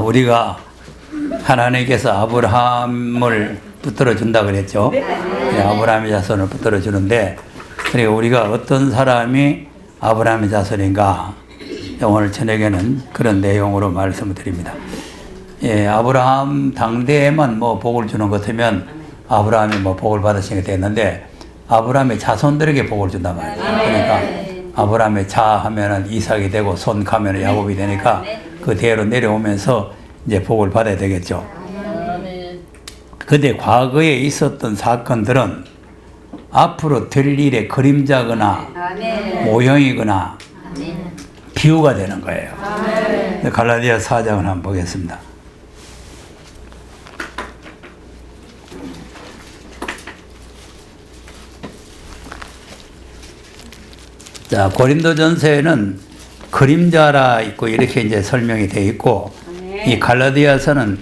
우리가 하나님께서 아브라함을 붙들어 준다 그랬죠. 네, 아브라함의 자손을 붙들어 주는데, 그리고 우리가 어떤 사람이 아브라함의 자손인가, 오늘 저녁에는 그런 내용으로 말씀을 드립니다. 예, 아브라함 당대에만 뭐 복을 주는 것 같으면 아브라함이 뭐 복을 받으신 게 됐는데, 아브라함의 자손들에게 복을 준단 말이에요. 그러니까 아브라함의 자 하면은 이삭이 되고 손 가면은 야곱이 되니까 그 대로 내려오면서 이제 복을 받아야 되겠죠. 근데 과거에 있었던 사건들은 앞으로 될 일의 그림자거나 모형이거나 비유가 되는 거예요. 갈라디아 4장을 한번 보겠습니다. 자, 고린도전서에는 그림자라 있고 이렇게 이제 설명이 되어 있고, 이 갈라디아서는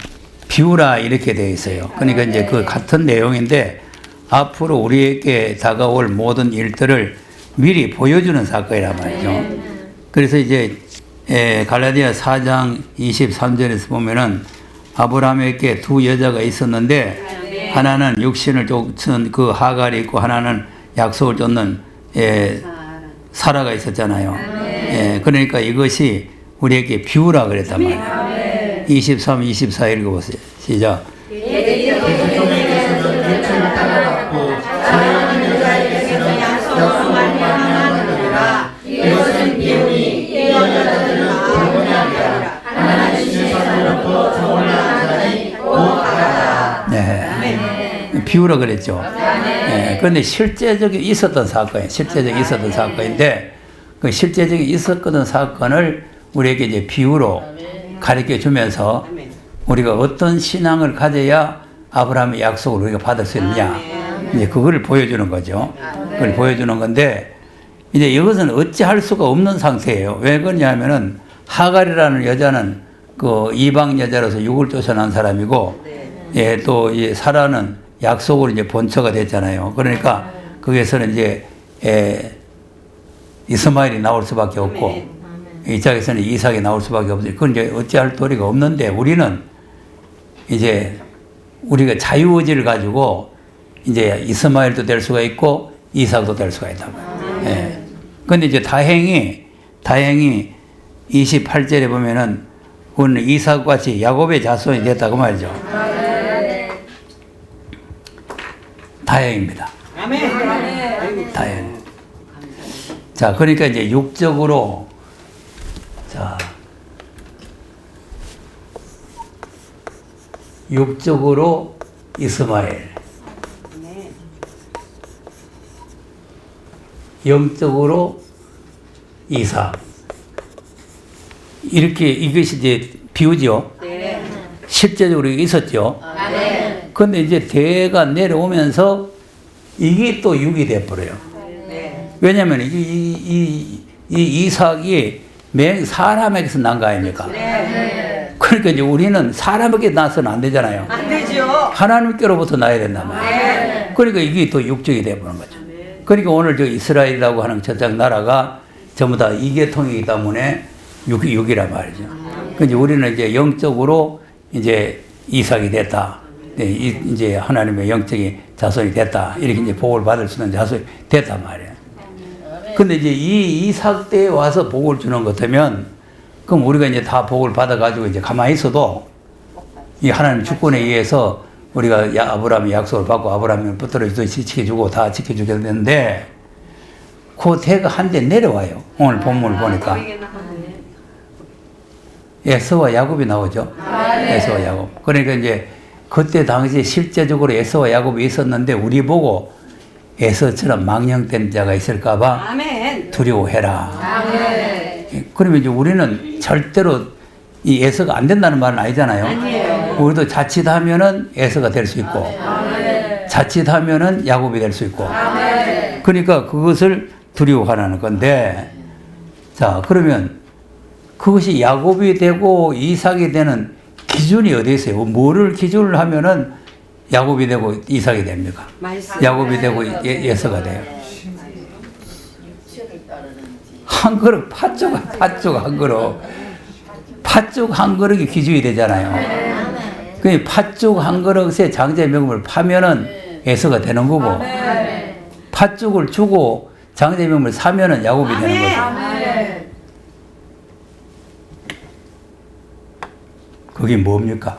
비유라 이렇게 되어 있어요. 그러니까 이제 그 같은 내용인데 앞으로 우리에게 다가올 모든 일들을 미리 보여주는 사건이란 말이죠. 그래서 이제 갈라디아 4장 23절에서 보면은 아브라함에게 두 여자가 있었는데 하나는 육신을 쫓은 그 하갈이 있고 하나는 약속을 쫓는 사라가 있었잖아요. 그러니까 이것이 우리에게 비유라 그랬단 말이에요. 23, 24 읽어보세요. 시작. 네. 비유라 그랬죠. 그런데 실제적인 있었던 사건이에요. 실제적인 있었던 사건인데 그 실제적인 있었던 사건을 우리에게 이제 비유로 가르쳐 주면서 우리가 어떤 신앙을 가져야 아브라함의 약속을 우리가 받을 수 있느냐, 이제 그걸 보여주는 거죠. 그걸 보여주는 건데, 이제 이것은 어찌할 수가 없는 상태예요. 왜 그러냐면은 하갈이라는 여자는 그 이방 여자로서 육을 쫓아난 사람이고, 또 이 사라는 약속으로 이제 본처가 됐잖아요. 그러니까 거기에서는 이제 이스마엘이 나올 수밖에 없고, 이 짝에서는 이삭이 나올 수밖에 없어요. 그건 이제 어찌할 도리가 없는데, 우리는 이제 우리가 자유의지를 가지고 이제 이스마엘도 될 수가 있고 이삭도 될 수가 있다. 근데 이제 다행히 28절에 보면은 그는 이삭과 같이 야곱의 자손이 됐다고 말이죠. 다행입니다. 다행. 자, 그러니까 이제 육적으로, 자, 육적으로 이스마엘, 영적으로 이삭. 이렇게 이것이 이제 비유죠. 실제적으로 있었죠. 그런데 이제 대가 내려오면서 이게 또 육이 돼버려요. 왜냐하면 이 이삭이 사람에게서 난 거 아닙니까? 그러니까 이제 우리는 사람에게 나서는 안 되잖아요. 안 되죠. 하나님께로부터 나야 된단 말이에요. 그러니까 이게 또 육적이 돼버린 거죠. 그러니까 오늘 저 이스라엘이라고 하는 저쪽 나라가 전부 다 이계통이기 때문에 육이란 말이죠. 그러니까 우리는 이제 영적으로 이제 이삭이 됐다. 이제 하나님의 영적인 자손이 됐다. 이렇게 이제 복을 받을 수 있는 자손이 됐단 말이에요. 근데 이제 이 이삭 때에 와서 복을 주는 것 같으면, 그럼 우리가 이제 다 복을 받아가지고 이제 가만히 있어도 이 하나님 주권에 의해서 우리가 아브라함의 약속을 받고 아브라함을 붙들어 지켜주고 다 지켜주겠는데, 그 대가 한 대 내려와요. 오늘 본문을 보니까. 에서와 야곱이 나오죠. 에서와 야곱. 그러니까 이제 그때 당시에 실제적으로 에서와 야곱이 있었는데 우리 보고 에서처럼 망령된 자가 있을까봐 두려워해라. 그러면 이제 우리는 절대로 이 에서가 안 된다는 말은 아니잖아요. 우리도 자칫하면은 에서가 될 수 있고, 자칫하면은 야곱이 될 수 있고. 그러니까 그것을 두려워하라는 건데, 자, 그러면 그것이 야곱이 되고 이삭이 되는 기준이 어디 있어요? 뭐를 기준을 하면은 야곱이 되고 이삭이 됩니까? 야곱이 되고 에서가 돼요. 한 그릇 팥죽 한 그릇 팥죽 한 그릇이 기준이 되잖아요. 그 팥죽 한 그릇에 장자의 명분을 파면은 에서가 되는 거고, 팥죽을 주고 장자의 명분을 사면은 야곱이 되는 거죠. 그게 뭡니까?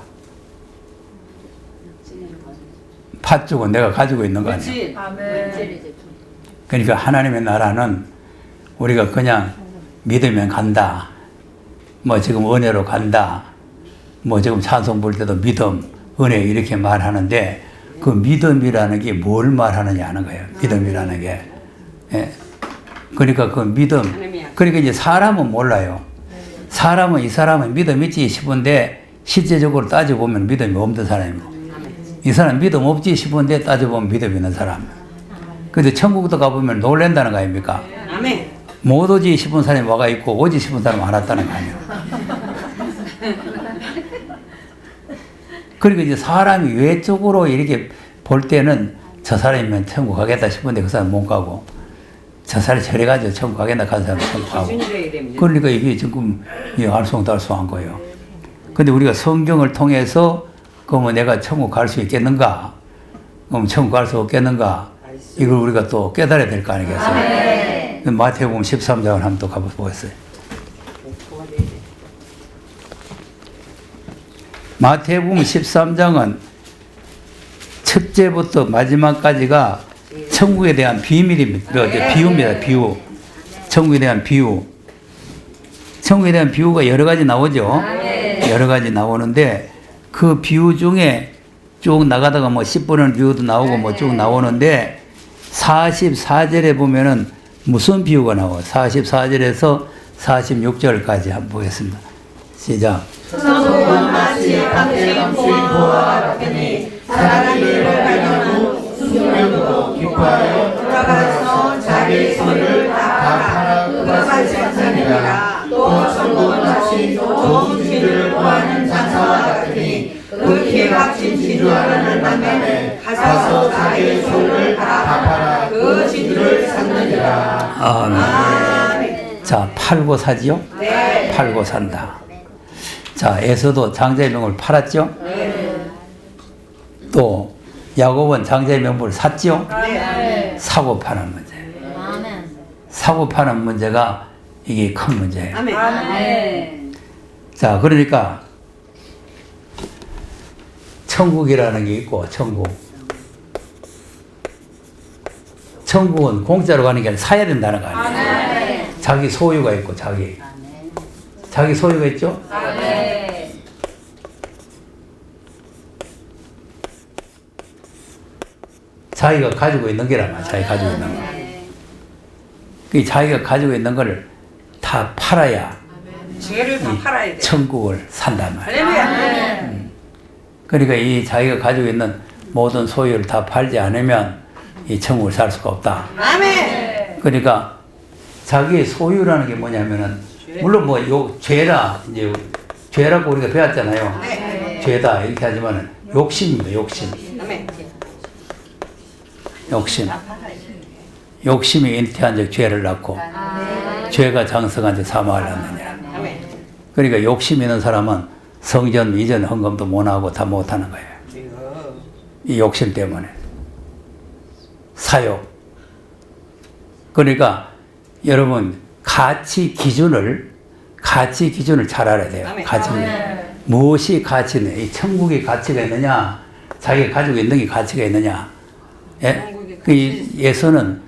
팥죽은 내가 가지고 있는 거 아니에요. 그러니까 하나님의 나라는 우리가 그냥 믿으면 간다. 뭐 지금 은혜로 간다. 뭐 지금 찬송 부를 때도 믿음, 은혜 이렇게 말하는데 그 믿음이라는 게 뭘 말하느냐 하는 거예요. 믿음이라는 게. 예. 그러니까 그 믿음. 그러니까 이제 사람은 몰라요. 사람은 이 사람은 믿음 있지 싶은데 실제적으로 따져보면 믿음이 없는 사람입니다. 이 사람 믿음 없지 싶은데 따져보면 믿음 있는 사람. 근데 천국도 가보면 놀란다는 거 아닙니까? 못 오지 싶은 사람이 와가 있고 오지 싶은 사람이 안 왔다는 거 아니에요. 그리고 이제 사람이 외적으로 이렇게 볼 때는 저 사람이면 천국 가겠다 싶은데 그 사람 못 가고, 저 사람이 저래가지고 천국 가겠다 하는 사람 천국 가고. 그러니까 이게 지금 알쏭달쏭한 거예요. 근데 우리가 성경을 통해서 그러면 내가 천국 갈 수 있겠는가? 그럼 천국 갈 수 없겠는가? 이걸 우리가 또 깨달아야 될 거 아니겠어요? 마태복음 13장을 한번 또 가보겠어요. 마태복음 13장은 첫째부터 마지막까지가 천국에 대한 비밀입니다. 비유입니다. 비유. 천국에 대한 비유. 천국에 대한 비유가 여러 가지 나오죠. 여러 가지 나오는데 그 비유 중에 쭉 나가다가 뭐 10분의 비유도 나오고 뭐 쭉 나오는데 44절에 보면은 무슨 비유가 나와요? 44절에서 46절까지 한번 보겠습니다. 시작. 천국은 마치 밤새 수인 보화와 같으니 사람이 이를 발견한 후 숙명으로 기뻐하여 돌아가서 자기의 소유를 다 팔아 그것을 생산하니라. 또 천국은 마치 좋은 진주를 구하는 장사와 같으니 그 기회값진 진주 하나를 만나매 가서 자기의 소유를 다 팔아 그 진주를 샀느니라. 아멘. 자, 팔고 사지요? 네. 팔고 산다. 자, 에서도 장자의 명분을 팔았죠? 또 야곱은 장자의 명분을 샀죠? 사고 파는 문제. 사고 파는 문제가 이게 큰 문제예요. 자, 그러니까 천국이라는 게 있고, 천국은 공짜로 가는 게 아니라 사야 된다는 거 아니에요. 자기 소유가 있고, 자기 소유가 있죠? 자기가 가지고 있는 게란 말이야. 자기가 가지고 있는 거. 그 자기가 가지고 있는 걸 다 팔아야 죄를 다 팔아야 돼. 천국을 산단 말이야. 그러니까 이 자기가 가지고 있는 모든 소유를 다 팔지 않으면 이 천국을 살 수가 없다. 아멘. 그러니까 자기의 소유라는 게 뭐냐면은 물론 뭐 요 죄라 이제 죄라고 우리가 배웠잖아요. 죄다 이렇게 하지만은 욕심입니다. 아멘. 욕심이 잉태한 즉 죄를 낳고 죄가 장성한 즉 사망을 낳느니라. 그러니까 욕심 있는 사람은 성전 이전 헌금도 못하고 다 못하는 거예요. 이 욕심 때문에. 사욕. 그러니까 여러분 가치 기준을 잘 알아야 돼요. 무엇이 가치냐? 이 천국의 가치가 있느냐? 자기가 가지고 있는 게 가치가 있느냐? 예? 예서는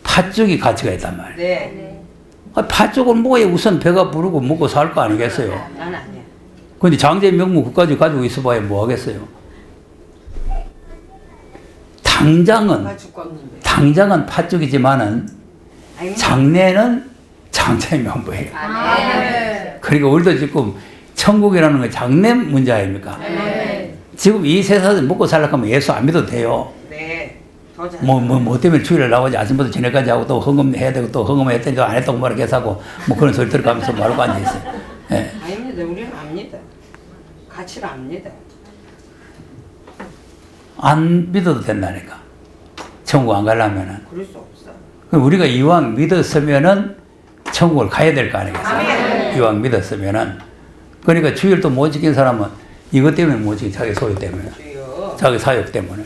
팥죽이 가치가 있단 말이에요. 네. 팥죽은 뭐에 우선 배가 부르고 먹고 살 거 아니겠어요? 난 아니야. 근데 장자의 명분 그까지 가지고 있어 봐야 뭐 하겠어요? 당장은 팥죽이지만은 장래는 장자의 명분이에요. 그러니까 우리도 지금 천국이라는 건 장래 문제 아닙니까? 지금 이 세상에서 먹고 살려고 하면 예수 안 믿어도 돼요. 뭐 때문에 주일날 나오지 아침부터 저녁까지 하고 또 헌금 해야 되고 또 헌금 했더니 안 했다고 말을 계속하고 뭐 그런 소리 들어가면서 말고 앉아있어요. 예. 아닙니다. 우리는 압니다. 가치를 압니다. 안 믿어도 된다니까. 천국 안 가려면은. 그럴 수 없어. 그럼 우리가 이왕 믿었으면은 천국을 가야 될 거 아니겠어요? 이왕 믿었으면은. 그러니까 주일도 못 지킨 사람은 이것 때문에 못 지키, 자기 소유 때문에. 자기 사역 때문에.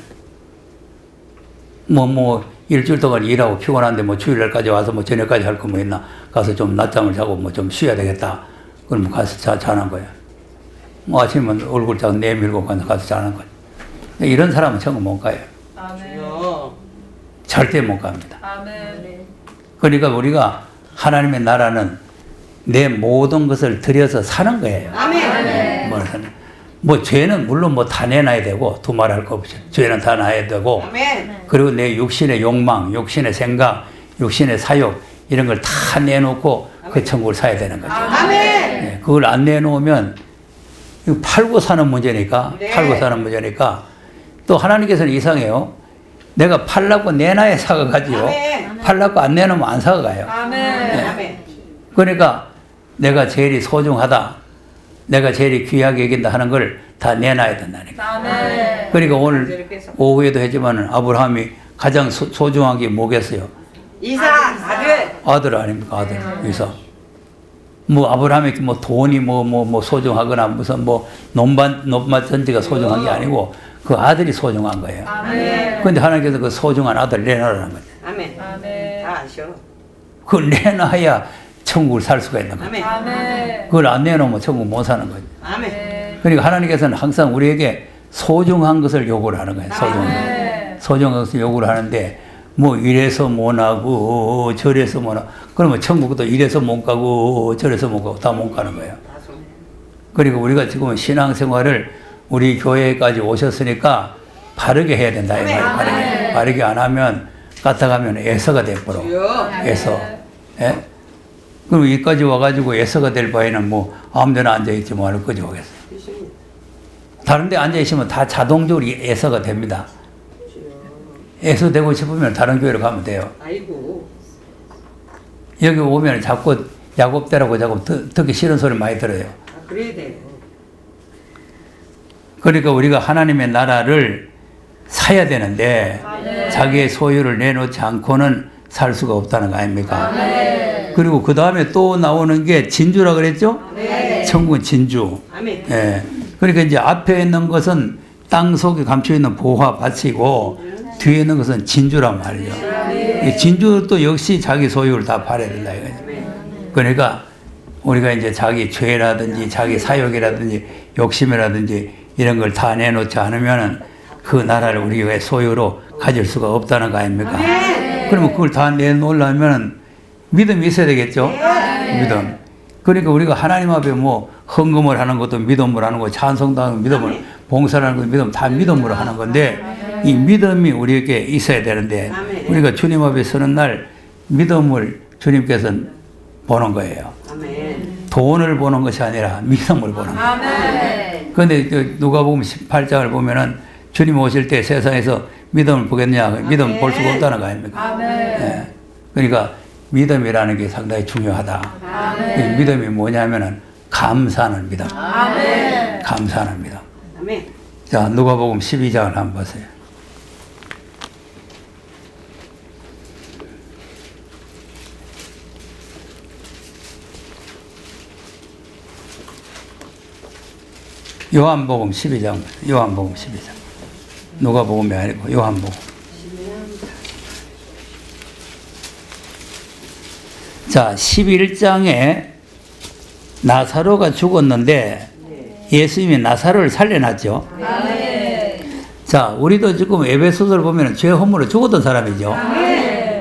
일주일 동안 일하고 피곤한데 주일날까지 와서 저녁까지 할 거 있나? 가서 좀 낮잠을 자고 좀 쉬어야 되겠다. 그러면 가서 자는 거야. 아침은 얼굴 딱 내밀고 가서 자는 거야. 이런 사람은 천국 못 가요. 아멘. 절대 못 갑니다. 아멘. 그러니까 우리가 하나님의 나라는 내 모든 것을 들여서 사는 거예요. 아멘. 죄는 물론 다 내놔야 되고, 두말할 거 없죠. 죄는 다 놔야 되고, 아멘. 그리고 내 육신의 욕망, 육신의 생각, 육신의 사욕, 이런 걸 다 내놓고 그 천국을 사야 되는 거죠. 아멘. 네, 그걸 안 내놓으면 이거 팔고 사는 문제니까, 네. 팔고 사는 문제니까, 또 하나님께서는 이상해요. 내가 팔라고 내놔야 사가가지요. 아멘. 팔라고 안 내놓으면 안 사가요. 아멘. 아멘. 그러니까 내가 제일이 소중하다, 내가 제일이 귀하게 여긴다 하는 걸 다 내놔야 된다니까. 아멘. 그러니까 오늘 오후에도 했지만 아브라함이 가장 소중한 게 뭐겠어요? 이삭 아들. 아들 아닙니까? 아들. 그래서 아브라함이 돈이 소중하거나 무슨 논밭전지가 소중한 게 아니고 그 아들이 소중한 거예요. 아멘. 그런데 하나님께서 그 소중한 아들 내놔라는 거죠. 아멘. 아멘. 다 아셔. 그걸 내놔야 천국을 살 수가 있는 거예요. 아멘. 아멘. 그걸 안 내놓으면 천국 못 사는 거죠. 아멘. 그러니까 하나님께서는 항상 우리에게 소중한 것을 요구를 하는 거예요. 소중한 것. 소중한 것을 요구를 하는데 이래서 못 하고 저래서 못 하고 그러면 천국도 이래서 못 가고 저래서 못 가고 다 못 가는 거예요. 그리고 우리가 지금 신앙생활을 우리 교회까지 오셨으니까 바르게 해야 된다. 이 말이에요. 바르게 안 하면 까딱하면 애서가 돼버려. 애서. 예? 그럼 여기까지 와가지고 애서가 될 바에는 아무데나 앉아있지 말을 거지 오겠어요. 다른 데 앉아있으면 다 자동적으로 애서가 됩니다. 애서 되고 싶으면 다른 교회로 가면 돼요. 아이고. 여기 오면 자꾸 야곱대라고 자꾸 듣기 싫은 소리 많이 들어요. 그래야 돼요. 그러니까 우리가 하나님의 나라를 사야 되는데 자기의 소유를 내놓지 않고는 살 수가 없다는 거 아닙니까? 그리고 그 다음에 또 나오는 게 진주라 그랬죠? 천국은 진주. 예. 그러니까 이제 앞에 있는 것은 땅 속에 감춰 있는 보화 밭이고 뒤에 있는 것은 진주란 말이죠. 이 진주도 역시 자기 소유를 다 팔아야 된다 이거죠. 그러니까 우리가 이제 자기 죄라든지 자기 사욕이라든지 욕심이라든지 이런 걸 다 내놓지 않으면은 그 나라를 우리의 소유로 가질 수가 없다는 거 아닙니까? 그러면 그걸 다 내놓으려면 믿음이 있어야 되겠죠? 믿음. 그러니까 우리가 하나님 앞에 헌금을 하는 것도 믿음으로 하는 거, 찬송도 하는 거, 믿음을, 봉사를 하는 것도 믿음, 다 믿음으로 하는 건데, 이 믿음이 우리에게 있어야 되는데, 우리가 주님 앞에 서는 날 믿음을 주님께서 보는 거예요. 돈을 보는 것이 아니라 믿음을 보는 거예요. 그런데 누가복음 18장을 보면은 주님 오실 때 세상에서 믿음을 보겠냐, 믿음 볼 수가 없다는 거 아닙니까? 예. 그러니까 믿음이라는 게 상당히 중요하다. 믿음이 뭐냐면은 감사하는 믿음. 감사하는 믿음. 자, 누가복음 12장을 한번 보세요. 요한복음 12장. 요한복음 12장. 누가복음이 아니고 요한복음. 자, 11장에 나사로가 죽었는데 예수님이 나사로를 살려놨죠. 자, 우리도 지금 에베소서를 보면 죄 허물로 죽었던 사람이죠.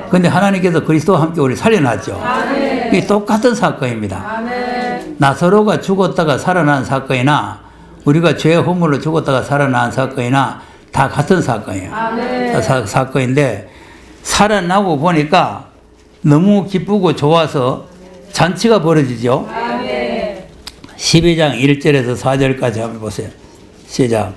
그런데 하나님께서 그리스도와 함께 우리를 살려놨죠. 이게 똑같은 사건입니다. 나사로가 죽었다가 살아난 사건이나 우리가 죄 허물로 죽었다가 살아난 사건이나 다 같은 사건이에요. 사건인데 살아나고 보니까 너무 기쁘고 좋아서 잔치가 벌어지죠. 12장 1절에서 4절까지 한번 보세요. 시작.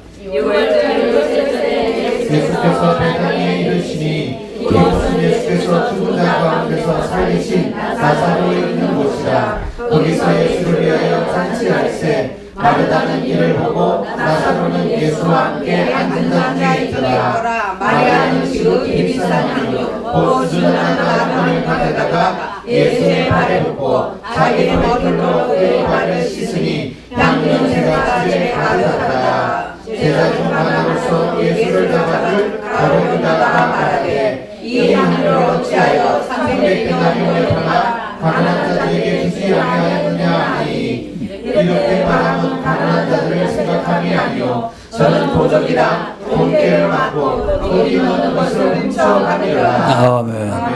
예수께서 베다니에 이르시니 이곳은 예수께서 죽은 자 가운데서 살리신 나사로의 있는 곳이라. 거기서 예수를 위하여 잔치할세. 마르다는 이를 보고 나사로는 예수와 함께 앉은 자리에 있더라. 마리아는 그 비비싼 향료 곧 주전한 나무를 가져다가 예수의 발에 붓고 자기의 머리로 그의 발을 씻으니 향유제사에 가져갔다. 제사 중 하나로서 예수를 잡아줄 가룟 유다가 말하되 이 향유를 어찌하여 300데나리온을 팔아 가난한 자들에게 주지 아니하였느냐 하니 이렇게 말하면 가난한 자들을 생각함이 아니요 저는 도적이라 돈깨를 맞고 돈이 없는 것을 훔쳐가니라. 아멘.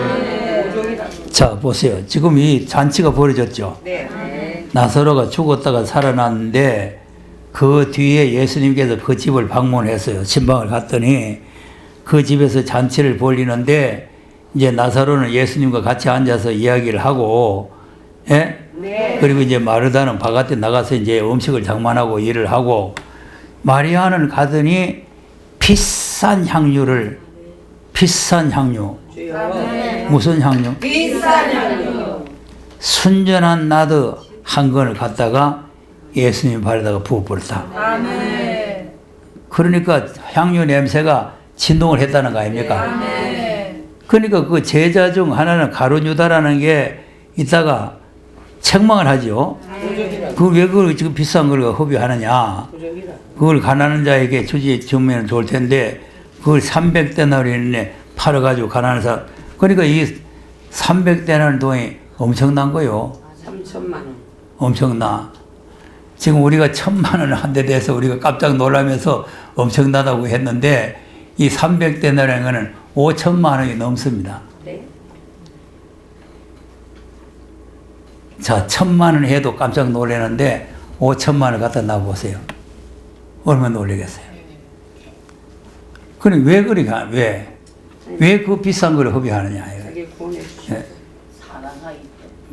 자, 보세요. 지금 이 잔치가 벌어졌죠. 네. 나사로가 죽었다가 살아났는데 그 뒤에 예수님께서 그 집을 방문했어요. 신방을 갔더니 그 집에서 잔치를 벌리는데 이제 나사로는 예수님과 같이 앉아서 이야기를 하고, 예? 네. 그리고 이제 마르다는 바깥에 나가서 이제 음식을 장만하고 일을 하고, 마리아는 가더니 비싼 향유, 주여. 무슨 향유? 비싼 향유. 순전한 나드 한 건을 갖다가 예수님 발에다가 부어버렸다. 아멘. 그러니까 향유 냄새가 진동을 했다는 거 아닙니까? 아멘. 그러니까 그 제자 중 하나는 가룟 유다라는 게 있다가 책망을 하죠. 그 왜 그걸 지금 비싼 걸 허비하느냐? 그걸 가난한 자에게 주면 좋을 텐데 그걸 300데나리온에 팔아가지고 가난한 사람. 그러니까 이 300데나리온 돈이 엄청난 거요. 3천만 원. 엄청나. 지금 우리가 1,000만 원을 한 대 대해서 우리가 깜짝 놀라면서 엄청나다고 했는데 이 300데나리온인 거는 5천만 원이 넘습니다. 네. 자, 1,000만 원 해도 깜짝 놀라는데 5천만 원 갖다 놔보세요. 얼마나 놀라겠어요. 그럼 왜 그러냐? 왜 그 비싼 걸 허비하느냐? 자기 구원해 주시오. 예.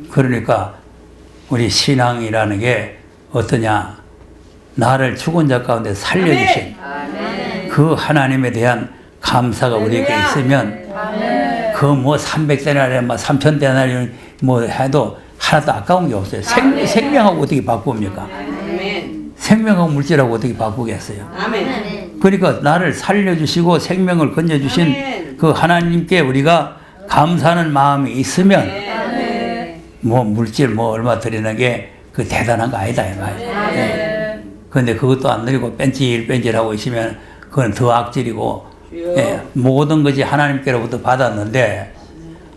그러니까 우리 신앙이라는 게 어떠냐? 나를 죽은 자 가운데 살려주신 그 하나님에 대한 감사가 우리에게 있으면 그 뭐 300데나리온, 뭐 3,000데나리온 뭐 해도 하나도 아까운 게 없어요. 생명하고 어떻게 바꿉니까? 아멘. 생명하고 물질하고 어떻게 바꾸겠어요? 아멘. 그러니까 나를 살려주시고 생명을 건져주신 아멘. 그 하나님께 우리가 감사하는 마음이 있으면 아멘. 뭐 물질 뭐 얼마 드리는 게 그 대단한 거 아니다 이 말이에요. 예. 그런데 그것도 안 드리고 뺀질뺀질하고 있으면 그건 더 악질이고, 예. 모든 것이 하나님께로부터 받았는데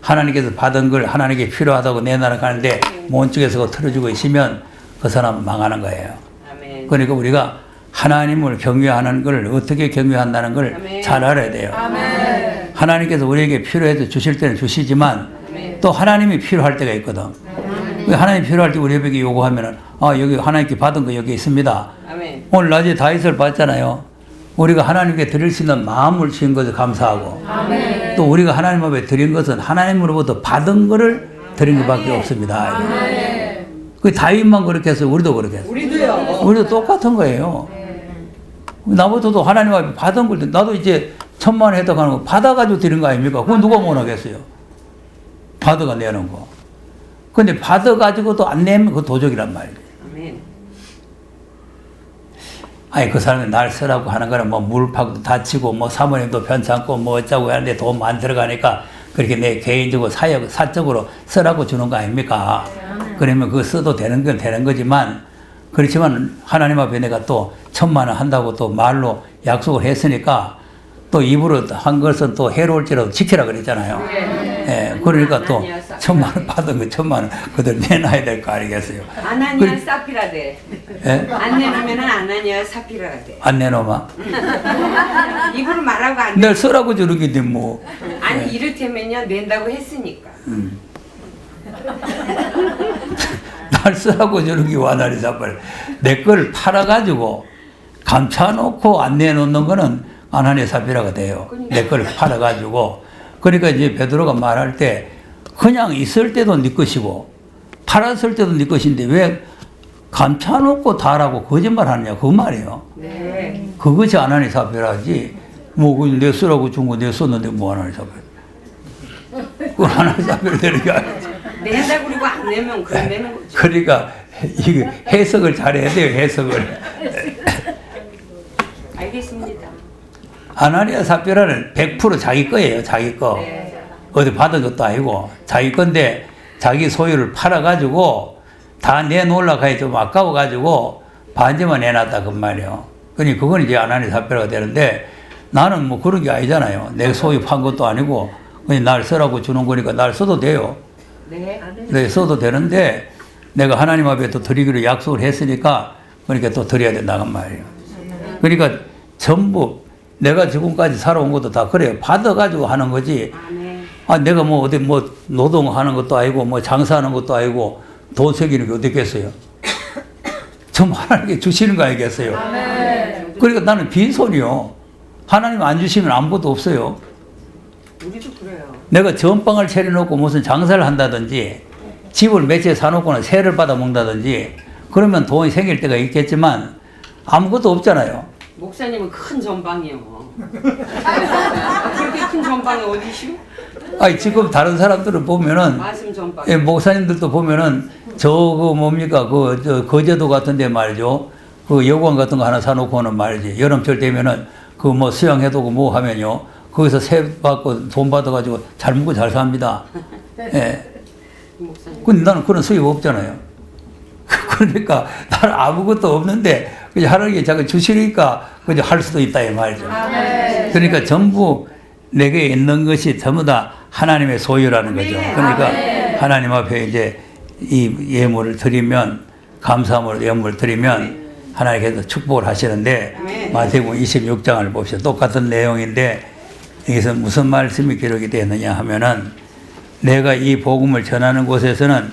하나님께서 받은 걸 하나님께 필요하다고 내놔라 가는데 먼 쪽에서 그거 틀어주고 있으면 그 사람은 망하는 거예요. 아멘. 그러니까 우리가 하나님을 경외하는 걸 어떻게 경외한다는 걸 아멘. 잘 알아야 돼요. 아멘. 하나님께서 우리에게 필요해서 주실 때는 주시지만 아멘. 또 하나님이 필요할 때가 있거든. 하나님 필요할 때 우리에게 요구하면은 여기 하나님께 받은 거 여기 있습니다. 아멘. 오늘 낮에 다윗을 봤잖아요. 우리가 하나님께 드릴 수 있는 마음을 주신 것을 감사하고 아멘. 또 우리가 하나님 앞에 드린 것은 하나님으로부터 받은 것을 드린 것밖에 없습니다. 아멘. 그 다윗만 그렇게 해서 우리도 그렇게 했어요. 우리도요. 우리도 똑같은 거예요. 나부터도 하나님 앞에 받은 걸 나도 이제 1,000만 원 해당하는 거 받아가지고 드린 거 아닙니까? 그건 누가 원하겠어요? 받아가 내는 거. 근데 받아가지고도 안 내면 그 도적이란 말이에요. 아멘. 아니, 그 사람이 날 쓰라고 하는 거는 뭐 물팍도 다치고 뭐 사모님도 편찮고 뭐 어쩌고 하는데 돈 많이 들어가니까 그렇게 내 개인적으로 사적으로 쓰라고 주는 거 아닙니까? 그러면 그거 써도 되는 건 되는 거지만 그렇지만 하나님 앞에 내가 또 1,000만 원 한다고 또 말로 약속을 했으니까 또 입으로 한 것은 또 해로울지라도 지키라 그랬잖아요. 예, 그러니까 또 1,000만 원 받은 거 1,000만 원 그들 내놔야 될 거 아니겠어요? 아나니아 사피라 돼. 예? 안 내놓으면 아나니아 사피라가 돼. 안 내놓으면? 입으로 말하고 안 내. 내 쓰라고 주는 게 뭐. 아니 이를테면요 낸다고 했으니까. 날 쓰라고 주는 게 와나리 사빨. 내 걸 팔아가지고 감춰놓고 안 내놓는 거는 아나니아 사피라가 돼요. 내 걸 팔아가지고. 그러니까 이제 베드로가 말할 때 그냥 있을 때도 네 것이고 팔았을 때도 네 것인데 왜 감춰놓고 다라고 거짓말 하느냐 그 말이에요. 네. 그것이 아나니아 사피라지. 뭐 내 쓰라고 준 거 내 썼는데 뭐 아나니아 사피라. 그 아나니아 사피라 되는 게 아니지. 낸다 그러고 안 내면 그럼 내는 거죠. 그러니까 이게 해석을 잘해야 돼요. 해석을. 알겠습니다. 아나니아 삽비라는 100% 자기 거예요. 자기 거. 네. 어디 받은 것도 아니고 자기 건데 자기 소유를 팔아가지고 다 내놓으려고 하니 좀 아까워가지고 반지만 내놨다 그 말이에요. 그러니 그건 이제 아나니 사피라가 되는데 나는 뭐 그런 게 아니잖아요. 내가 소유 판 것도 아니고 그냥 날 쓰라고 주는 거니까 날 써도 돼요. 네. 네, 써도 되는데 내가 하나님 앞에 또 드리기로 약속을 했으니까 그러니까 또 드려야 된다는 말이에요. 그러니까 전부 내가 지금까지 살아온 것도 다 그래요. 받아가지고 하는 거지. 아멘. 아, 내가 뭐 어디 뭐 노동하는 것도 아니고 뭐 장사하는 것도 아니고 돈 새기는 게 어떻겠어요? 전부 하나님께 주시는 거 아니겠어요? 그러니까 나는 빈손이요. 하나님 안 주시면 아무것도 없어요. 우리도 그래요. 내가 전방을 차려놓고 무슨 장사를 한다든지 집을 몇 채 사놓고는 세를 받아 먹는다든지 그러면 돈이 생길 때가 있겠지만 아무것도 없잖아요. 목사님은 큰 전방이요. 그렇게 큰 전방이 어디시오? 아니 지금 다른 사람들을 보면은 말씀 전방. 예, 목사님들도 보면은 저거 뭡니까 저 거제도 같은데 말이죠. 그 여관 같은 거 하나 사놓고는 말이지 여름철 되면은 그 뭐 수영해두고 뭐 하면요 거기서 세 받고 돈 받아가지고 잘 먹고 잘 삽니다. 예. 목사님. 근데 나는 그런 수입 없잖아요. 그러니까 나는 아무것도 없는데 그냥 하나님께 자꾸 주시니까 그냥 할 수도 있다 이 말이죠. 그러니까 전부 내게 있는 것이 전부 다 하나님의 소유라는 거죠. 그러니까 하나님 앞에 이제 이 예물을 드리면 감사함으로 예물을 드리면 하나님께서 축복을 하시는데 마태복음 26장을 봅시다. 똑같은 내용인데 여기서 무슨 말씀이 기록이 되었느냐 하면은 내가 이 복음을 전하는 곳에서는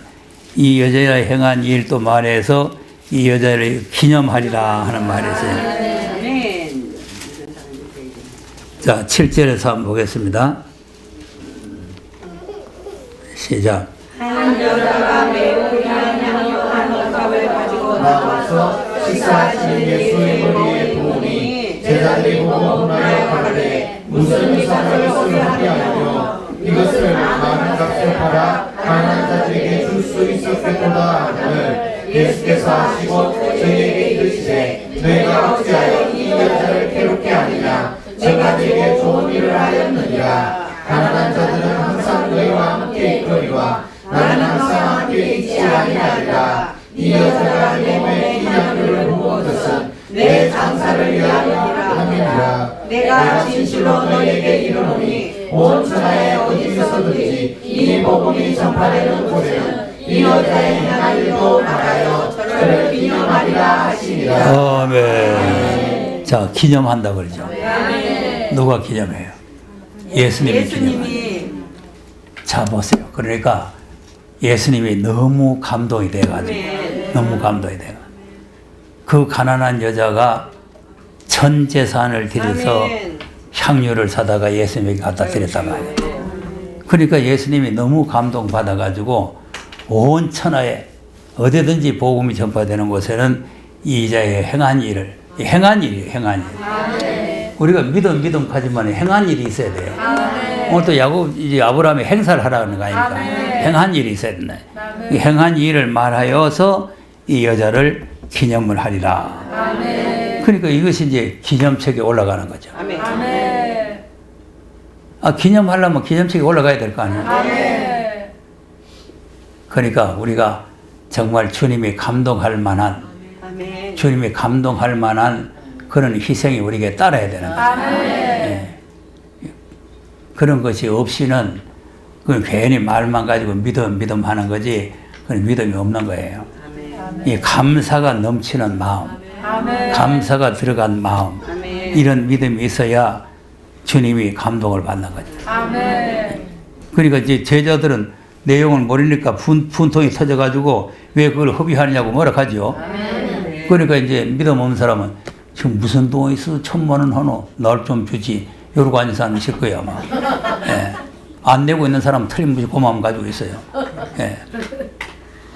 이 여자가 행한 일도 말해서 이 여자를 기념하리라 하는 말이 있어요. 아멘. 자, 7절에서 한번 보겠습니다. 시작. 한 여자가 매우 귀한 향유한 옷값을 가지고 나와서 식사하시는 예수의 머리에 부으니 제자들이 보고 분하여 가로되 무슨 이상을 쓰게 하며 이것을 많은 값에 팔아 가난한 자들에게 줄 수 있었겠도다 하거늘 예수께서 하시고 저희에게 이르시되 너희가 어찌하여 이 여자를 괴롭게 하느냐 제가 네게 좋은 일을 하였느니라 가난한 자들은 항상 너희와 함께 있거니와 나는 항상 함께 있지 아니하리라 이 여자가 내 몸에 이 향유를 부은 것은 내 장사를 위함이니라 내가 진실로 너희에게 이르노니 온 천하에 어디서든지 이 복음이 전파되는 곳에는 이 여자의 행한 일도 말하여 저를 기념하리라 하시니라. 아멘. 자, 기념한다 그러죠. 누가 기념해요? 예수님이 기념해요. 예수님이 자, 보세요. 그러니까 예수님이 너무 감동이 돼가지고 너무 감동이 돼가 그 가난한 여자가 전 재산을 들여서 아멘. 향유를 사다가 예수님에게 갖다 드렸단 말이에요. 그러니까 예수님이 너무 감동받아가지고 온 천하에 어디든지 복음이 전파되는 곳에는 이 여자의 행한 일을 행한 일이에요. 행한 일. 우리가 믿음 하지만 행한 일이 있어야 돼요. 오늘 또 야곱 이제 아브라함이 행사를 하라는 거 아닙니까? 행한 일이 있어야 된다. 이 행한 일을 말하여서 이 여자를 기념을 하리라. 그러니까 이것이 이제 기념책에 올라가는 거죠. 아멘. 아, 기념하려면 기념책에 올라가야 될 거 아니에요. 그러니까 우리가 정말 주님이 감동할 만한 아멘. 주님이 감동할 만한 그런 희생이 우리에게 따라야 되는 거죠. 예. 그런 것이 없이는 그 괜히 말만 가지고 믿음 하는 거지 그건 믿음이 없는 거예요. 아멘. 이 감사가 넘치는 마음, 감사가 들어간 마음, 아멘. 이런 믿음이 있어야 주님이 감동을 받는 거죠. 그러니까 이제 제자들은 내용을 모르니까 분통이 터져가지고 왜 그걸 허비하느냐고 뭐라 하죠. 그러니까 이제 믿음 없는 사람은 지금 무슨 돈이 있어 1,000만 원 하노 날 좀 주지 이러고 앉은 사람이 있을 거야 아마. 예. 안 내고 있는 사람은 틀림없이 고마움 가지고 있어요. 예.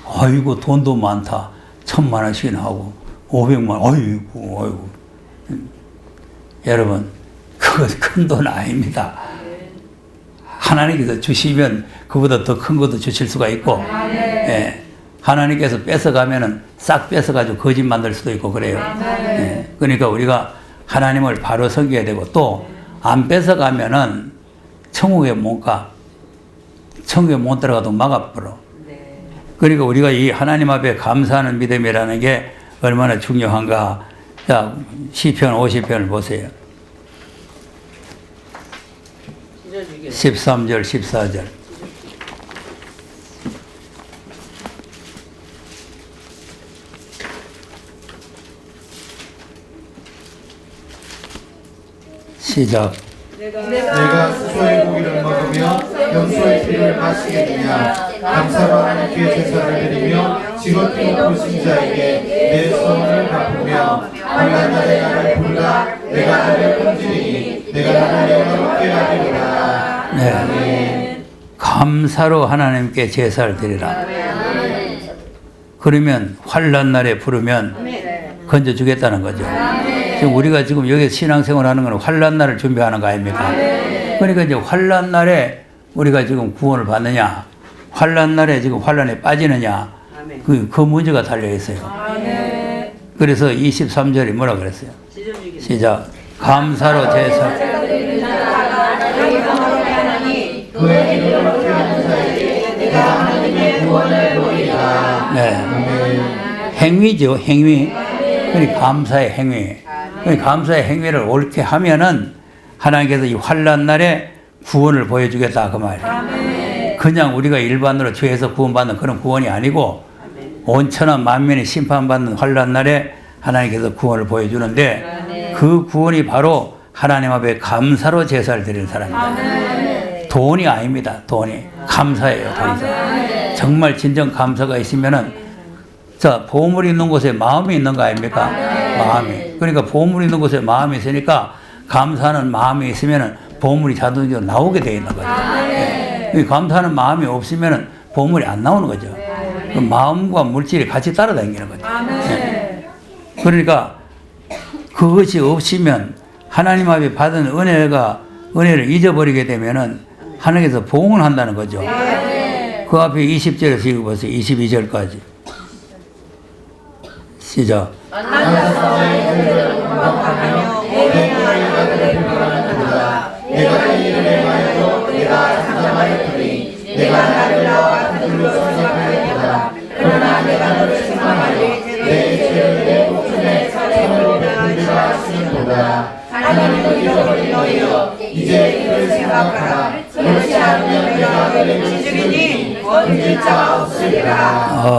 아이고 돈도 많다 1,000만 원씩이나 하고 500만 원 아이고 여러분 그건 큰 돈 아닙니다. 하나님께서 주시면 그보다 더 큰 것도 주실 수가 있고 예. 하나님께서 뺏어가면은 싹 뺏어가지고 거짓 만들 수도 있고 그래요. 예. 그러니까 우리가 하나님을 바로 섬겨야 되고 또 안 뺏어가면은 천국에 못 가. 천국에 못 들어가도 막아버려. 그러니까 우리가 이 하나님 앞에 감사하는 믿음이라는 게 얼마나 중요한가. 자, 시편 50편을 보세요. 13절, 14절. 시작. 내가 수소의 고기를 먹으며 염소의 피를 마시겠느냐. 감사로 하나님께 제사를 드리며 지극히 높으신 자에게 내 소원을 갚으며 환난 날에 나를 부르라. 내가 너를 건지리니 내가 너를 영화롭게 하리로다. 네. 감사로 하나님께 제사를 드리라. 그러면 환난 날에 부르면 건져주겠다는 거죠. 지금 우리가 지금 여기서 신앙생활 하는 건 환난 날을 준비하는 거 아닙니까? 그러니까 이제 환난 날에 우리가 지금 구원을 받느냐, 환난 날에 지금 환난에 빠지느냐, 그 문제가 달려 있어요. 그래서 23절이 뭐라 그랬어요? 시작. 감사로 제사. 그의 이름을 높게 하는 자에게 내가 하나님의 구원을 보리라. 네. 행위죠, 행위. 그러니까 감사의 행위. 그러니까 감사의 행위를 옳게 하면은 하나님께서 이 환난 날에 구원을 보여주겠다 그 말이에요. 그냥 우리가 일반으로 죄에서 구원받는 그런 구원이 아니고 온천한 만민이 심판받는 환난 날에 하나님께서 구원을 보여주는데 그 구원이 바로 하나님 앞에 감사로 제사를 드리는 사람입니다. 돈이 아닙니다. 돈이 감사예요. 감사. 정말 진정 감사가 있으면은 자, 보물이 있는 곳에 마음이 있는 거 아닙니까? 마음이. 그러니까 보물이 있는 곳에 마음이 있으니까 감사하는 마음이 있으면은 보물이 자동적으로 나오게 되어 있는 거죠. 네. 감사하는 마음이 없으면은 보물이 안 나오는 거죠. 그 마음과 물질이 같이 따라다니는 거죠. 네. 그러니까 그것이 없으면 하나님 앞에 받은 은혜를 잊어버리게 되면은 하나님께서 보응을 한다는 거죠. 그 앞에 20절에서 읽어보세요. 22절까지. 시작. 내가 이 이름에 하여도 내가 잠잠하였더니 내가 나를 나와 그들로 생각하였다. 그러나 내가 너를 생각하니 내 죄를 내 목숨에 참으로 베풀리라 하시는도다. 하나님을 잃어버린 너희여 이제 그를 생각하라. 그렇지 않으면 내가 너를 찢으리니 건질 자가 없으리라.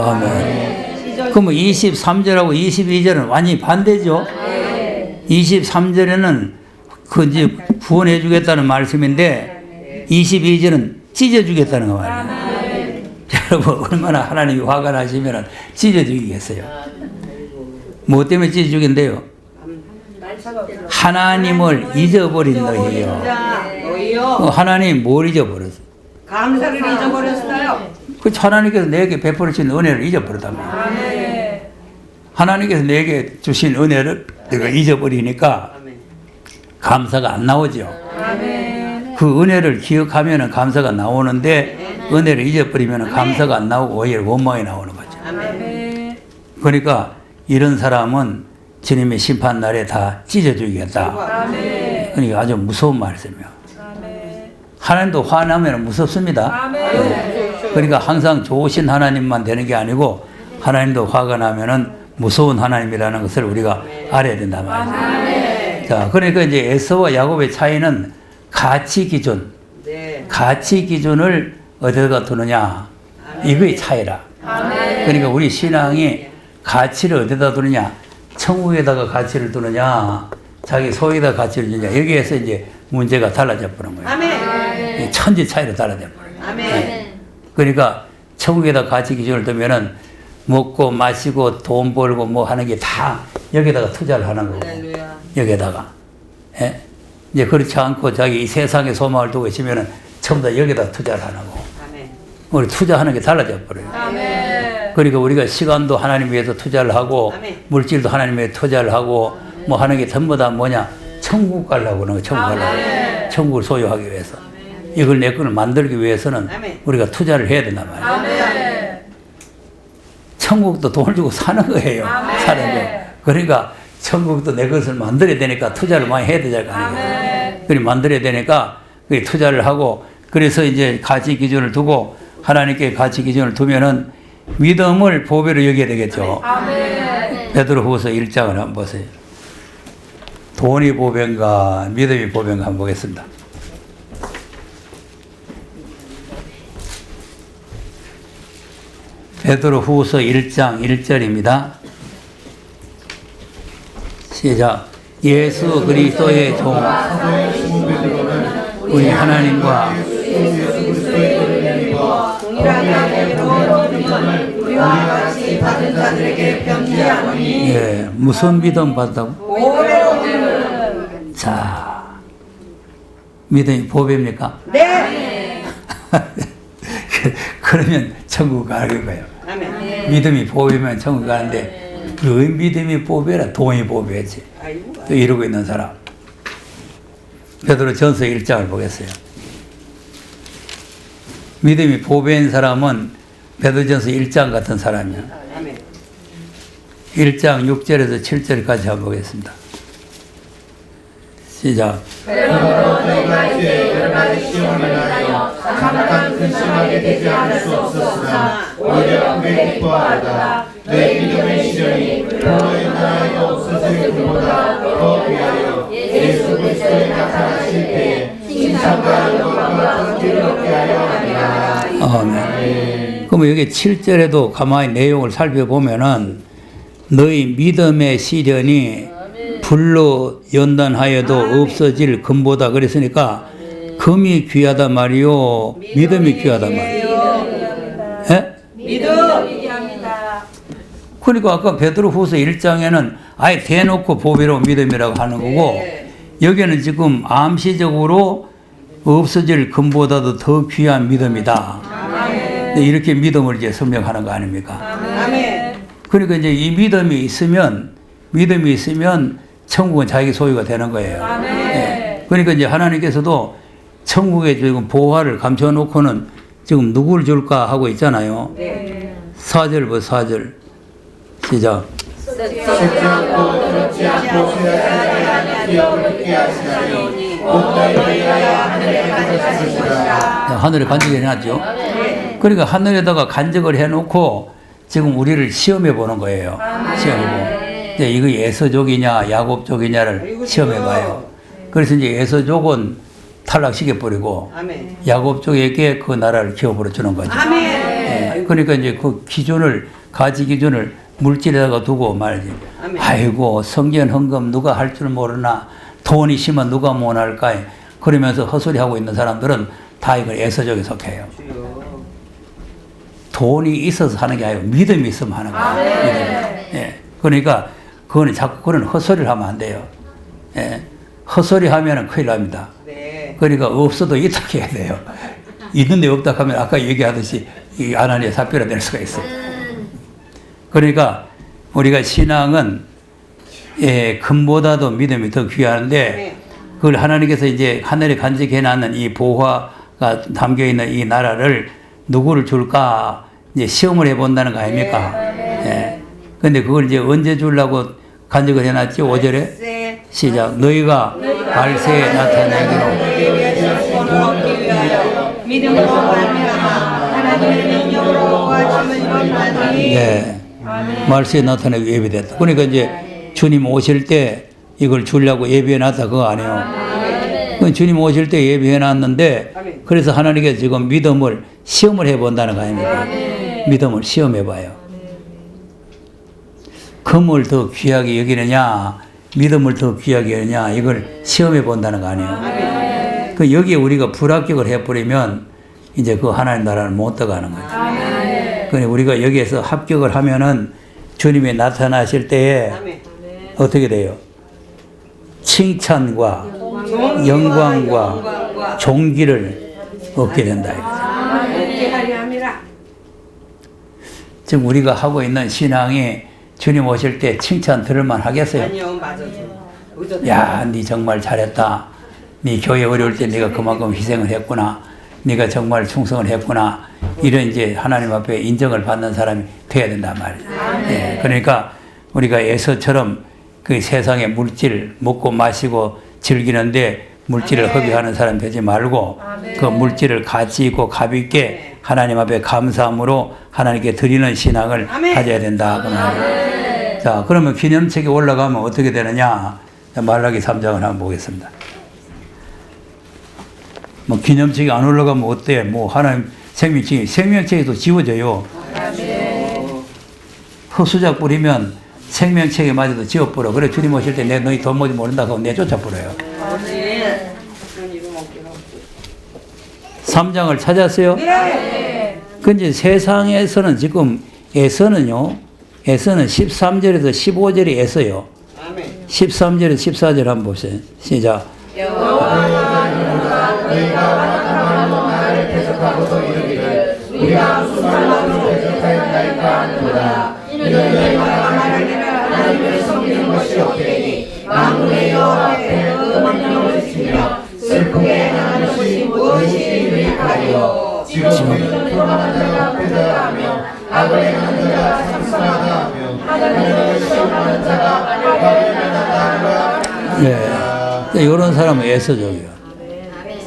아멘. 그럼 23절하고 22절은 완전히 반대죠. 23절에는 그 이제 구원해 주겠다는 말씀인데 22절은 찢어 주겠다는 거 말이에요. 여러분 얼마나 하나님이 화가 나시면 찢어 주겠어요. 뭐 때문에 찢어 주긴데요? 하나님을 잊어버린 너희요. 하나님 뭘 잊어버렸어요? 감사를 잊어버렸어요. 그 하나님께서 내게 베풀으신 은혜를 잊어버렸다며. 하나님께서 내게 주신 은혜를 내가 잊어버리니까 감사가 안 나오죠. 그 은혜를 기억하면 감사가 나오는데 은혜를 잊어버리면 감사가 안 나오고 오히려 원망이 나오는 거죠. 그러니까 이런 사람은 주님의 심판날에 다 찢어주겠다. 그러니까 아주 무서운 말씀이에요. 하나님도 화나면 무섭습니다. 그러니까 항상 좋으신 하나님만 되는 게 아니고 하나님도 화가 나면은 무서운 하나님이라는 것을 우리가 알아야 된단 말이죠. 자, 그러니까 이제 에서와 야곱의 차이는 가치 기준, 가치 기준을 어디다가 두느냐, 이거의 차이라. 그러니까 우리 신앙이 가치를 어디다 두느냐, 천국에다가 가치를 두느냐, 자기 소에다 가치를 두느냐, 여기에서 이제 문제가 달라져 버린 거예요. 천지 차이로 달라져 버려요. 네. 그러니까 천국에다 가치 기준을 두면은 먹고 마시고 돈 벌고 뭐 하는 게 다 여기다가 투자를 하는 거고, 여기다가. 예? 이제 그렇지 않고 자기 이 세상에 소망을 두고 있으면은 전부 다 여기다 투자를 하는 거고. 우리 투자하는 게 달라져 버려요. 그러니까 우리가 시간도 하나님 위해서 투자를 하고, 물질도 하나님 위해서 투자를 하고, 뭐 하는 게 전부 다 뭐냐? 천국 가려고 그러는 거예요. 천국 가려고. 천국을 소유하기 위해서. 이걸 내 것을 만들기 위해서는 우리가 투자를 해야 된단 말이에요. 천국도 돈을 주고 사는 거예요. 사는 거. 그러니까 천국도 내 것을 만들어야 되니까 투자를 많이 해야 되지 않을까. 그리 만들어야 되니까 투자를 하고, 그래서 이제 가치 기준을 두고 하나님께 가치 기준을 두면은 믿음을 보배로 여겨야 되겠죠. 베드로후서 1장을 한번 보세요. 돈이 보배인가 믿음이 보배인가 한번 보겠습니다. 베드로후서 1장 1절입니다. 시작. 예수 그리스도의 종 우리 하나님과 동일하게 믿음을 우리와 같이 받은 자들에게 편지하노니 예, 무슨 믿음 받다고? 보배로 믿음. 자, 믿음이 보배입니까? 네. 그러면 천국 가는 거예요. 아멘. 믿음이 보배면 천국 가는데 그 믿음이 보배라 돈이 보배지. 아이고. 또 이러고 있는 사람. 베드로 전서 1장을 보겠어요. 믿음이 보배인 사람은 베드로 전서 1장 같은 사람이야. 아멘. 1장 6절에서 7절까지 한번 보겠습니다. 시작. 그러므로 저희가 이제 여러 가지 시험을 하여 잠깐 근심하게 되지 않을 수 없었으나 오히려 크게 기뻐하다. 내 믿음의 시련이 너희 나라의 없어질 것보다 더 귀하여 예수 그리스도의 나타나실 때에 칭찬과 영광과 존귀를 얻게 하려 합니다. 아멘. 그러면 여기 7절에도 가만히 내용을 살펴보면은 너희 믿음의 시련이 불로 연단하여도 없어질 금보다 그랬으니까 금이 귀하단 말이요 믿음이 귀하단 말이요. 예? 믿음. 그러니까 아까 베드로후서 1장에는 아예 대놓고 보배로 믿음이라고 하는 거고 여기는 지금 암시적으로 없어질 금보다도 더 귀한 믿음이다. 이렇게 믿음을 이제 설명하는 거 아닙니까? 아멘. 그러니까 이제 이 믿음이 있으면 천국은 자기 소유가 되는 거예요. 예. 그러니까 이제 하나님께서도 천국에 지금 보화를 감춰놓고는 지금 누구를 줄까 하고 있잖아요. 4절 4절 시작. 듣지 않고 들었지 않고 생각하지 기억을 듣게 하시나니 곧 너희를 위하여 하늘에 간직하실 것이라. 하늘에 간직을 해놨죠. 그러니까 하늘에다가 간직을 해놓고 지금 우리를 시험해 보는 거예요. 시험해보고. 이제 이거 에서족이냐 야곱족이냐를 시험해봐요. 그래서 이제 에서족은 탈락시켜버리고 아멘. 야곱족에게 그 나라를 기업으로 주는 거죠. 아멘. 예, 그러니까 이제 그 기준을 가지 기준을 물질에다가 두고 말이지. 아멘. 아이고 성전 헌금 누가 할 줄 모르나 돈 있으면 누가 못할까 그러면서 헛소리하고 있는 사람들은 다 이걸 에서족에 속해요. 돈이 있어서 하는 게 아니고 믿음이 있으면 하는 거예요. 믿음. 예, 그러니까 그거는 자꾸 그런 헛소리를 하면 안 돼요. 예, 헛소리 하면은 큰일 납니다. 네. 그러니까 없어도 있다 해야 돼요. 있는데 없다 하면 아까 얘기하듯이 이 아나니아 삽비라 될 수가 있어요. 그러니까 우리가 신앙은 예, 금보다도 믿음이 더 귀한데 그걸 하나님께서 이제 하늘에 간직해 놨는 이 보화가 담겨 있는 이 나라를 누구를 줄까 이제 시험을 해 본다는 거 아닙니까? 예. 근데 그걸 이제 언제 주려고 간직을 해 놨지? 5절에 시작. 너희가 발세에 나타내기로 믿음으로 말미암아 하나님의 능력으로 구하심을 이루나니. 예. 말세에 나타내기 예비됐다. 그러니까 이제 주님 오실 때 이걸 주려고 예비해 놨다 그거 아니에요. 그 주님 오실 때 예비해 놨는데 그래서 하나님께서 지금 믿음을 시험을 해 본다는 거 아닙니까? 믿음을 시험해 봐요. 금을 더 귀하게 여기느냐 믿음을 더 귀하게 여기느냐 이걸 시험해 본다는 거 아니에요. 그 여기에 우리가 불합격을 해버리면 이제 그 하나님 나라를 못 들어가는 거죠. 그러니 우리가 여기에서 합격을 하면은 주님이 나타나실 때에 어떻게 돼요? 칭찬과 영광과 존귀를 얻게 된다 이거죠. 지금 우리가 하고 있는 신앙이 주님 오실 때 칭찬 들을만 하겠어요? 아니요, 맞아요. 야, 네 정말 잘했다. 네 교회 어려울 때 네가 그만큼 희생을 했구나. 네가 정말 충성을 했구나. 이런 이제 하나님 앞에 인정을 받는 사람이 돼야 된단 말이죠. 예, 그러니까 우리가 에서처럼 그 세상의 물질 먹고 마시고 즐기는데 물질을 허비하는 사람 되지 말고 그 물질을 가치 있고 값 있게 하나님 앞에 감사함으로 하나님께 드리는 신앙을 가져야 된다. 그 말이에요. 자, 자, 그러면 기념책이 올라가면 어떻게 되느냐? 자, 말라기 3장을 한번 보겠습니다. 뭐 기념책이 안 올라가면 어때? 뭐 하나님 생명책에도 지워져요. 흑수작 부리면 생명책에 맞아도 지워버려. 그래 주님 오실 때 내 너희 돈 뭔지 모른다고 내쫓아버려요. 3장을 찾았어요? 네. 근데 세상에서는 지금 에서는요. 에서는 13절에서 15절이 에서요. 13절에서 14절 한번 보세요. 시작. 너희가 완악한 말로 나를 대적하고도 이르기를 우리가 무슨 말로 대적하였나이까 하는도다. 이는 너희가 말하기를 하나님을 섬기는 것이 없되니 만군의 여호와 앞에 그 명령을 지키며 슬프게 행하는 것이 무엇이 유익하리요. 지금 우리는 교만한 자가 패자하며 악을 행하는 자가 참선하다 하며 하나님을 시험하는 자가 바벨하다 하라. 이런 사람은 애서적이요.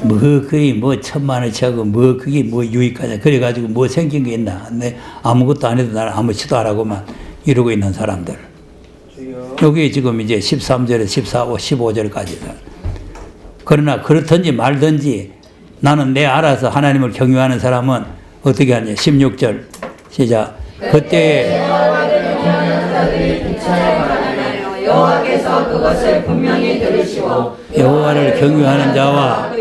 뭐 그게 뭐 천만원치 하고 뭐 그게 뭐 유익하냐 그래가지고 뭐 생긴 게 있나. 내 아무것도 안 해도 나는 아무것도 안 하고만 이러고 있는 사람들. 여기 지금 이제 13절에 14, 15절까지. 그러나 그렇든지 말든지 나는 내 알아서 하나님을 경유하는 사람은 어떻게 하냐. 16절 시작. 그때 여호와께서 그것을 분명히 들으시고 여호와를 경유하는 자와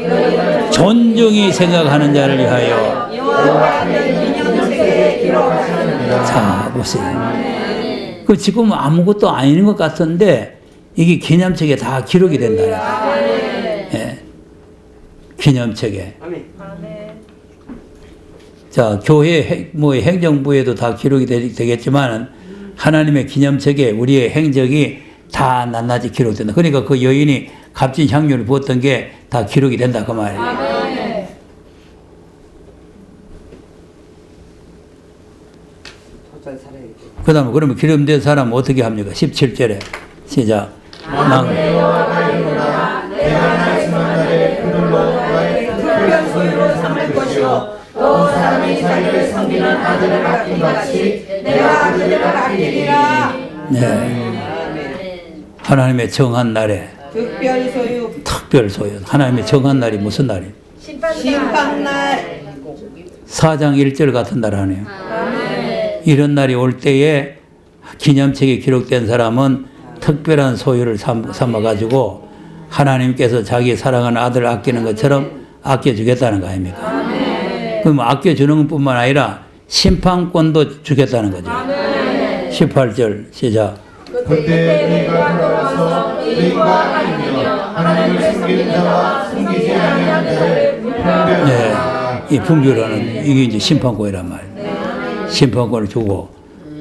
존중히 생각하는 자를 위하여 여호와 앞에 기념책에 기록하셨느니라. 자 보세요. 그 지금 아무것도 아닌 것 같은데 이게 기념책에 다 기록이 된다. 예. 기념책에. 자 교회 뭐 행정부에도 다 기록이 되겠지만 하나님의 기념책에 우리의 행적이 다 낱낱이 기록된다. 그러니까 그 여인이 값진 향유를 부었던 게 다 기록이 된다 그 말이에요. 그 다음에 그러면 기름된 사람은 어떻게 합니까? 17절에 시작. 만군의 여호와가 이르노라 내가 말씀한 날에 그들로 나의 특별한 소유로 삼을 것이요 또 사람이 자기를 섬기는 아들을 아낀 같이 내가 아들을 아끼리라. 네. 하나님의 정한 날에 특별 소유 특별 소유. 하나님의 정한 날이 무슨 날이에요? 심판날 4장 1절 같은 날 하네요. 이런 날이 올 때에 기념책에 기록된 사람은 특별한 소유를 삼아가지고 하나님께서 자기 사랑하는 아들을 아끼는 것처럼 아껴주겠다는 거 아닙니까? 그럼 아껴주는 것뿐만 아니라 심판권도 주겠다는 거죠. 18절 시작. 그때 네가 돌아와서 너희가 아니며 하나님을 섬기는 자와 섬기지 아니하는 자를 분별하라. 네, 이 분별하는 이게 이제 심판권이란 말이에요. 심판권을 주고,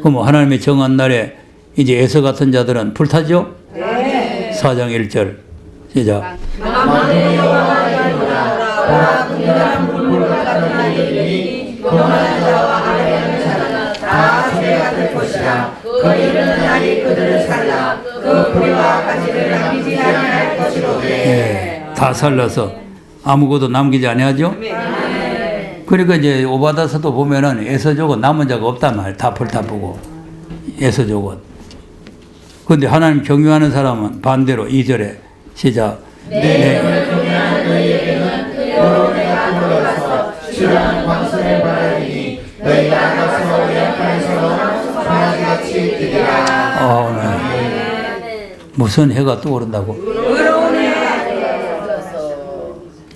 그럼 하나님의 정한 날에 이제 에서 같은 자들은 불타죠? 네. 4장 1절 시작. 만군의 여호와가 이르노라 그들은 불불 같은 이들이니 교만한 자와 악행하는 자는 다 소리 같을 것이라. 그 이르는 날이 그들을 살라 그 뿌리와 가지를 남기지 아니할 것이로되. 네, 다 살려서 아무것도 남기지 아니하죠? 그러니까 이제 오바다서도 보면은 에서족은 남은 자가 없단 말이에요. 다 불타보고 에서족은. 그런데 하나님 경유하는 사람은 반대로 2절에 시작. 내 경외하는 너희에게는 여러 내가 불러서 주라는 광선을 바라리니 너희가 가서 약간에서 강아지같이 뛰리라. 네. 무슨 해가 떠오른다고? 의로운 해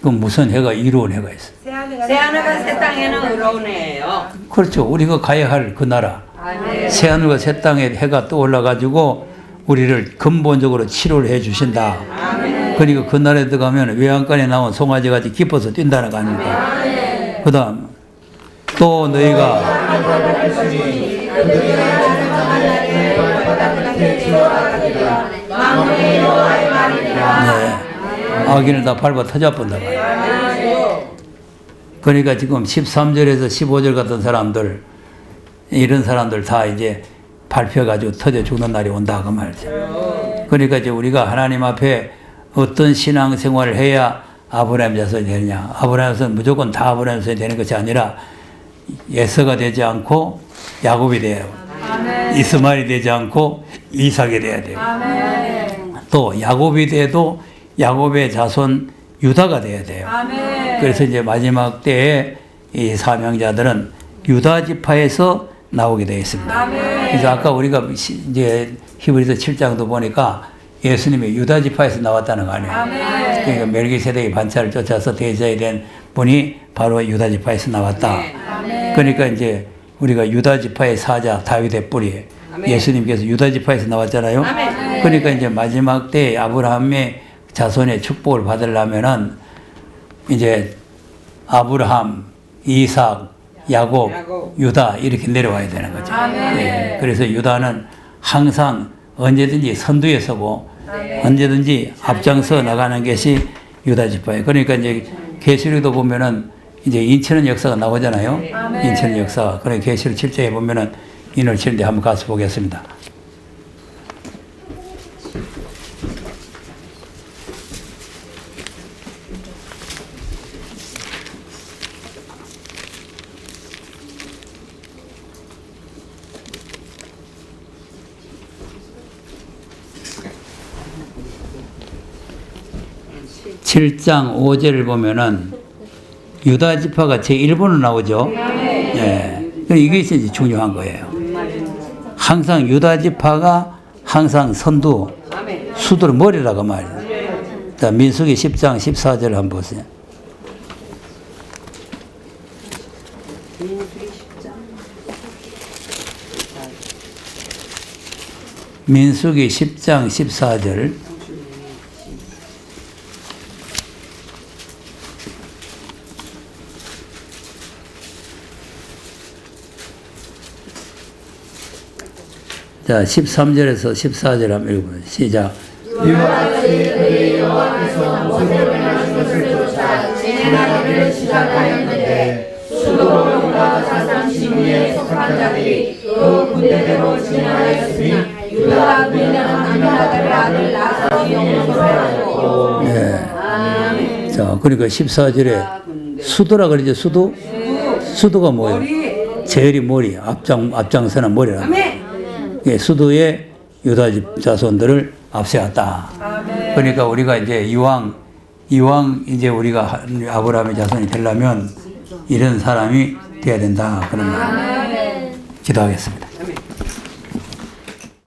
그럼 무슨 해가 이로운 해가 있어? 새하늘과 새 땅에는 의로운 해예요. 그렇죠. 우리가 가야 할 그 나라. 새하늘과 새 땅에 해가 떠올라가지고 우리를 근본적으로 치료를 해 주신다. 그러니까 그 나라에 들어가면 외양간에 나온 송아지같이 기뻐서 뛴다는 거 아닙니까? 그 다음 또 너희가 네, 악인을 다 밟아 터져본다 말이에요. 그러니까 지금 13절에서 15절 같은 사람들 이런 사람들 다 이제 밟혀가지고 터져 죽는 날이 온다 그 말이죠. 그러니까 이제 우리가 하나님 앞에 어떤 신앙생활을 해야 아브라함 자손이 되느냐. 아브라함 자손은 무조건 다 아브라함 자손이 되는 것이 아니라 에서가 되지 않고 야곱이 돼요. 이스마엘이 되지 않고 이삭이 돼야 돼요. 아멘. 또 야곱이 돼도 야곱의 자손 유다가 돼야 돼요. 아멘. 그래서 이제 마지막 때에 이 사명자들은 유다 지파에서 나오게 되어 있습니다. 아멘. 그래서 아까 우리가 이제 히브리서 7장도 보니까 예수님이 유다 지파에서 나왔다는 거 아니에요. 아멘. 그러니까 멜기세덱의 반차를 쫓아서 대제에 된 분이 바로 유다 지파에서 나왔다. 아멘. 그러니까 이제 우리가 유다 지파의 사자 다윗의 뿌리 예수님께서 유다 지파에서 나왔잖아요. 아멘. 그러니까 이제 마지막 때 아브라함의 자손의 축복을 받으려면은 이제 아브라함, 이삭, 야곱, 유다 이렇게 내려와야 되는 거죠. 아멘. 예, 그래서 유다는 항상 언제든지 선두에 서고 언제든지 앞장서 나가는 것이 유다 지파예요. 그러니까 이제 계시록도 보면은 이제 인치는 역사가 나오잖아요. 아멘. 인치는 역사. 그래 계시록 7장에 보면은 인을 치는데 한번 가서 보겠습니다. 칠 장 5절을 보면은 유다 지파가 제1번으로 나오죠. 예. 이게 이제 중요한 거예요. 항상 유다 지파가 항상 선두, 수도를 머리라고 말이에요. 자, 민수기 10장 14절을 한번 보세요. 민수기 10장 14절. 자, 13절에서 14절 한번 읽어보세요. 시작. 이와 같이 그의 여호와께서 모세를 명하신 것을 쫓아 진행하기를 시작하였는데 수도로 유다 자손 지위에 속한 자들이 그 군대대로 진행하였으니 유다 군대는 암미나답의 아들 나선이 용서하였고. 네. 자, 그러니까 14절에 수도라 그러죠. 수도? 수도가 뭐예요? 제일이 머리, 앞장서는 머리라. 예, 수도에 유다 자손들을 앞세웠다. 그러니까 우리가 이제 이왕 이제 우리가 아브라함의 자손이 되려면 이런 사람이 돼야 된다. 그런 말. 기도하겠습니다.